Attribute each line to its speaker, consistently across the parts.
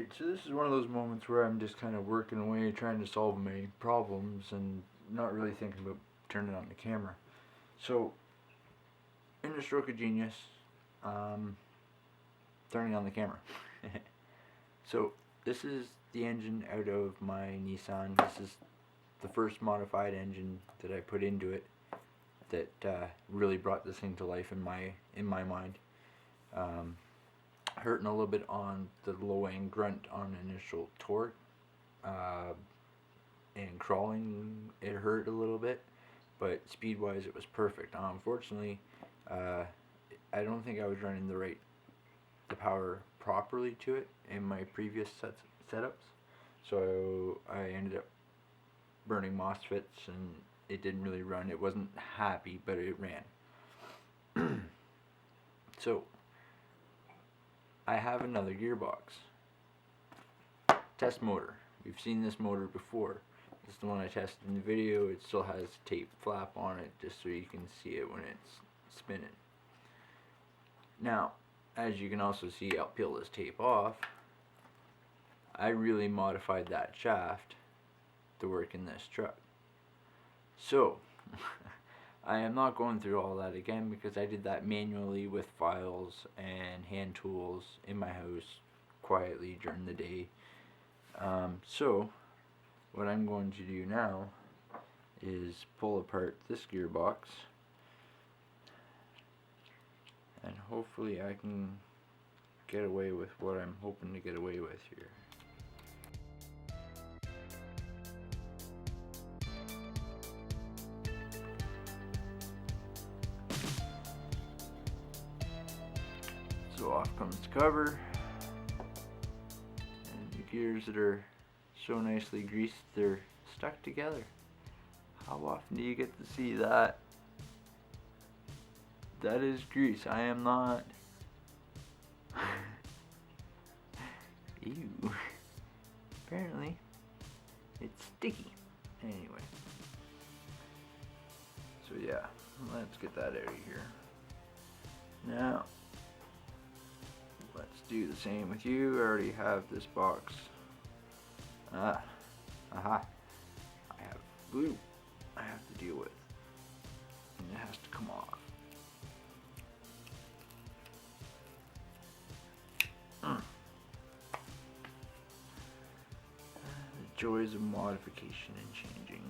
Speaker 1: Alright, so this is one of those moments where I'm just kind of working away trying to solve my problems and not really thinking about turning on the camera. So, in the stroke of genius, turning on the camera. So, this is the engine out of my Nissan. This is the first modified engine that I put into it that really brought this thing to life in my mind. Hurting a little bit on the low end grunt on initial torque, and crawling it hurt a little bit, but speed wise it was perfect. Unfortunately, I don't think I was running the power properly to it in my previous setups, so I ended up burning MOSFETs and it didn't really run. It wasn't happy, but it ran. So I have another gearbox. Test motor. We've seen this motor before. This is the one I tested in the video. It still has a tape flap on it just so you can see it when it's spinning. Now, as you can also see, I'll peel this tape off. I really modified that shaft to work in this truck. So, I am not going through all that again because I did that manually with files and hand tools in my house quietly during the day. So what I'm going to do now is pull apart this gearbox and hopefully I can get away with what I'm hoping to get away with here. So off comes the cover, and the gears that are so nicely greased, they're stuck together. How often do you get to see that? That is grease. I am not. Ew. Apparently, it's sticky. Anyway. So yeah, let's get that out of here. Now, let's do the same with you. I already have this box. Aha. I have glue I have to deal with. And it has to come off. The joys of modification and changing.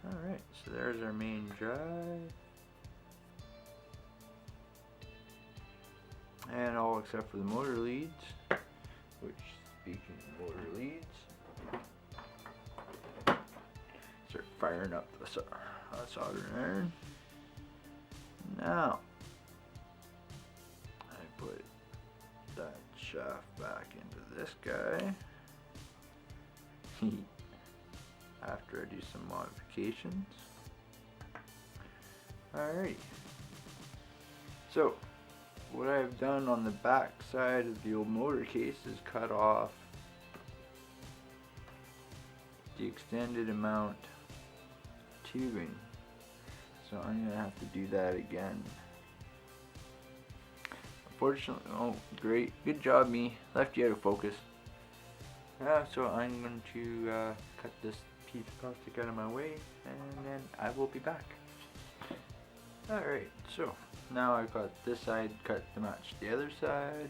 Speaker 1: Alright, so there's our main drive. And all except for the motor leads, which, speaking of motor leads, start firing up the soldering iron. Now, I put that shaft back into this guy. After I do some modifications. Alrighty. So, what I've done on the back side of the old motor case is cut off the extended amount tubing. So I'm going to have to do that again. Unfortunately, oh great, good job me, left you out of focus. So I'm going to cut this piece of plastic out of my way and then I will be back. Alright, so now I've got this side cut to match the other side.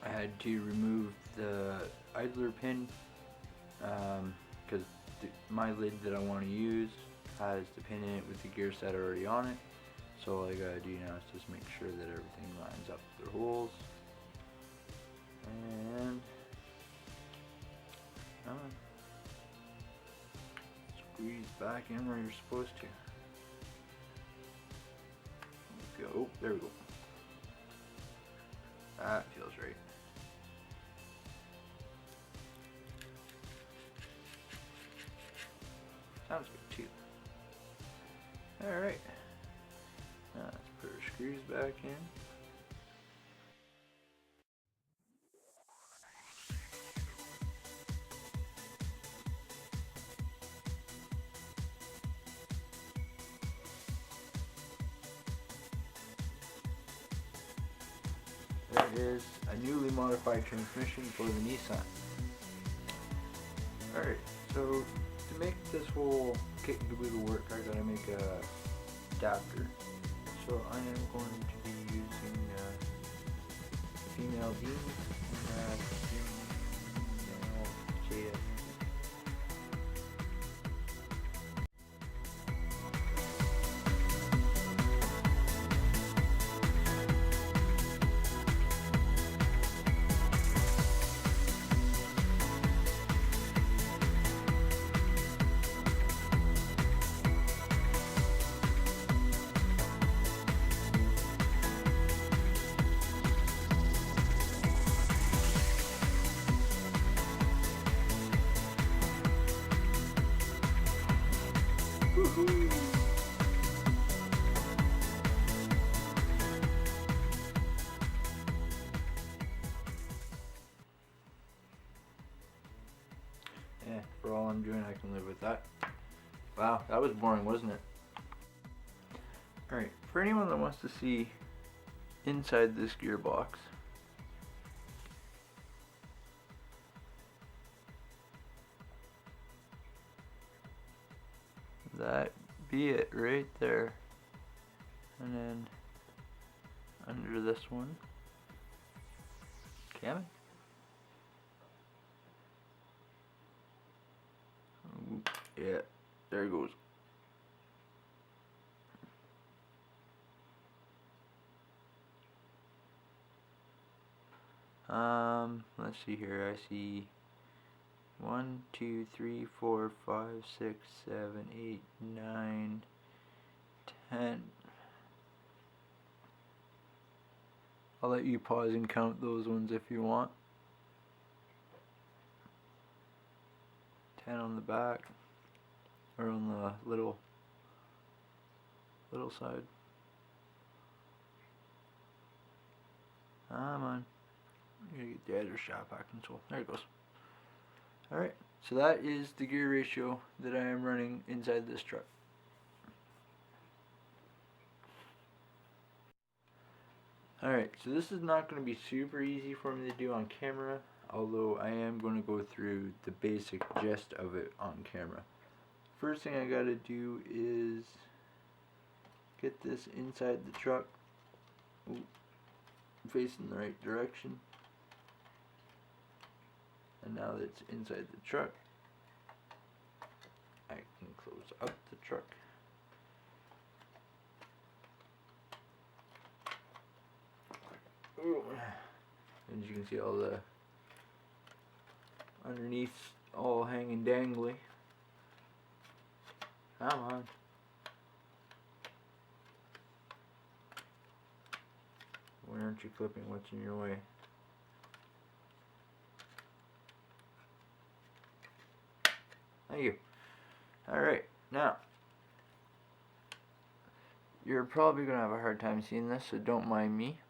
Speaker 1: I had to remove the idler pin because my lid that I want to use has the pin in it with the gear set already on it. So all I gotta do now is just make sure that everything lines up with the holes. And squeeze back in where you're supposed to. Oh, there we go. That feels right. Sounds good too. Alright. Now let's put our screws back in. is a newly modified transmission for the Nissan. Alright, so to make this whole kit and caboodle work, I gotta make a adapter. So I am going to be using female bean and female JS. Woohoo! Yeah, for all I'm doing, I can live with that. Wow, that was boring, wasn't it? Alright, for anyone that wants to see inside this gearbox, that be it right there. And then under this one, can it? Yeah, there it goes. Let's see here. I see 1, 2, 3, 4, 5, 6, 7, 8, 9, 10. I'll let you pause and count those ones if you want. 10 on the back, or on the little side. Come on. I'm gonna get the other shaft back control. There it goes. Alright, so that is the gear ratio that I am running inside this truck. Alright, so this is not going to be super easy for me to do on camera, although I am going to go through the basic gist of it on camera. First thing I gotta do is get this inside the truck, facing the right direction. And now that it's inside the truck, I can close up the truck. Ooh. As you can see, all the underneath all hanging dangly. Come on. Why aren't you clipping what's in your way? Thank you. Alright, now, you're probably going to have a hard time seeing this, so don't mind me.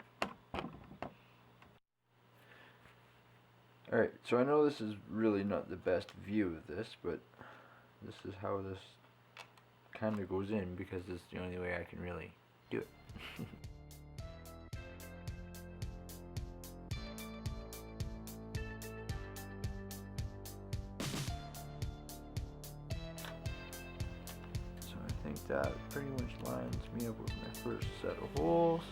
Speaker 1: Alright, so I know this is really not the best view of this, but this is how this kind of goes in, because it's the only way I can really do it. I think that pretty much lines me up with my first set of holes.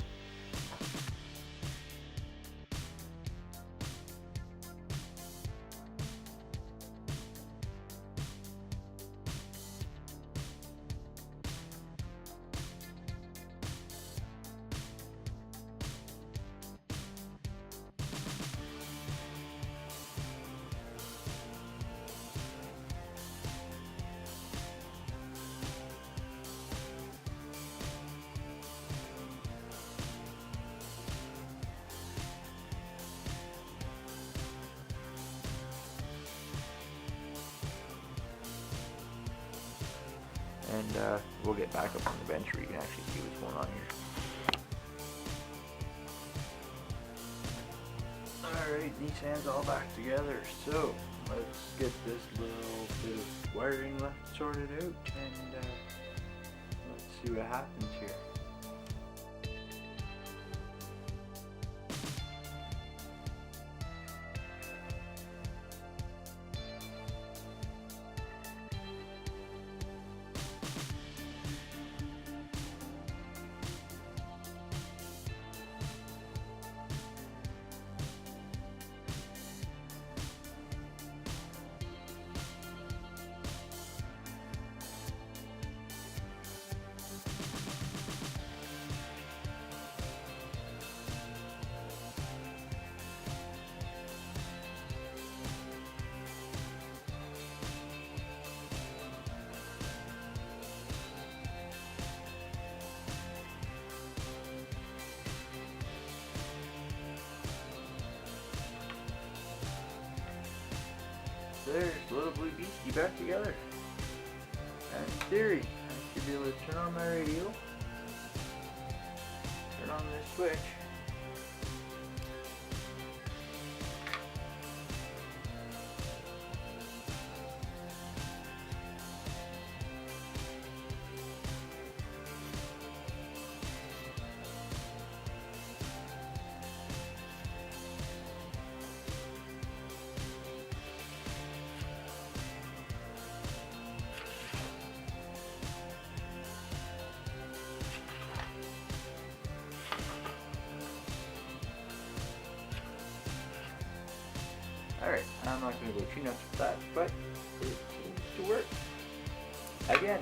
Speaker 1: And we'll get back up on the bench where you can actually see what's going on here. Alright, these hands all back together. So, let's get this little bit of wiring left sorted out, and let's see what happens here. there's little blue beastie back together. And in theory, I should be able to turn on my radio, turn on this switch, Alright, I'm not going to go too nuts with that, but it seems to work. Again,